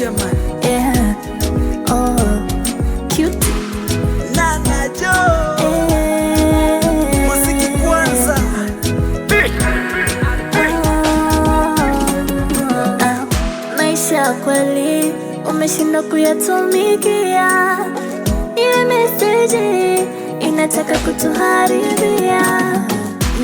jamani. Yeah. Oh, cute. Nana Joe. Muziki kwanza. Maisha kweli umeshindwa kuyatumikia. Ile message inataka kutuharibia.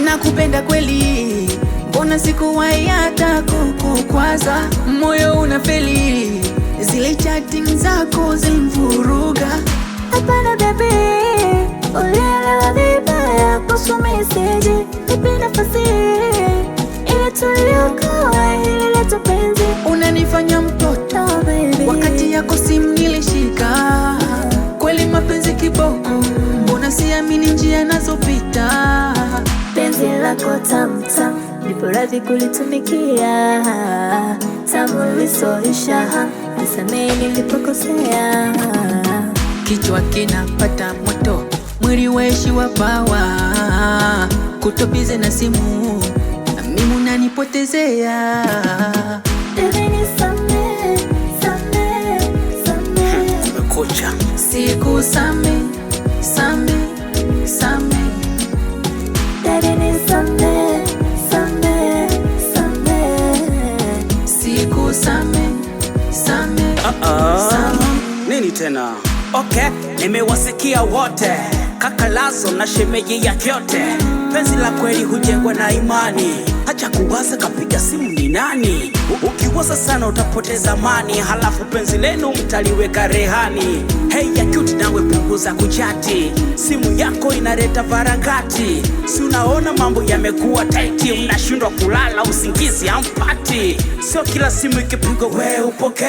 Nakupenda kweli, mbona sikuwahi hata kukukwaza? Moyo unafeli, zile chatting zako zilimvuruga. Hapana baby, ulielewa vibaya kuhusu message. Nipe nafasi ili tuliokoa hili letu penzi. Unanifanya mtoto, Oh baby, wakati yako simu nilishika. Kweli mapenzi kiboko, mbona siamini njia nazopita? penzi lako tamu tamu, nipo radhi kulitumikia. Tamu lisoisha, nisamehe nilipokosea. Kichwa kinapata moto, mwili weshi wa pawa. Kutobize na simu, mimi unanipotezea. Baby nisamehe, samehe, samehe. Kocha siku same, same, same. Baby nisamehe, samehe, samehe. Siku same, same, same. Nini tena? Okay, nimewasikia wote, kaka Lazo na shemeji ya kyote. Penzi la kweli hujengwa na imani, acha kuwaza kapiga simu ni nani. Ukiwaza sana utapoteza amani, halafu penzi lenu mtaliweka rehani. Hey ya cute, nawe punguza kuchati, simu yako inaleta varangati. Si unaona mambo yamekuwa tight, mnashindwa kulala, usingizi hampati. Sio kila simu ikipigwa we upoke,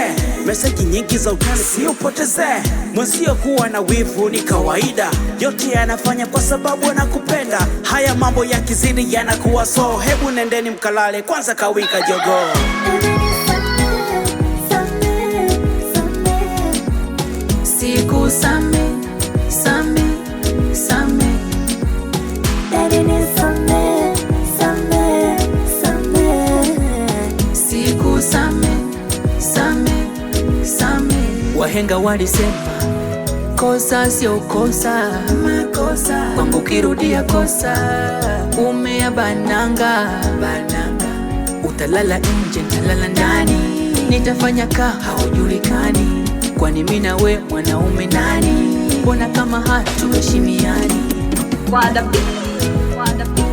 meseji nyingi za utani si upoteze. Mwenzio kuwa na wivu ni kawaida, yote yanafanya kwa sababu anakupenda. Haya mambo yakizidi yanakuwa so, hebu nendeni mkalale kwanza kawika jogo. Baby nisamehe, samehe, samehe. Siku same, same, same. Baby nisamehe, samehe, samehe. Siku same, same, same. Wahenga walisema kosa sio kosa, makosa kwangu kirudia kosa. Umea bananga, bananga. Utalala nje, nitalala ndani, nitafanya ka haujulikani. Kwani mimi na we mwanaume nani? Mbona kama hatuheshimiani? Wada beat.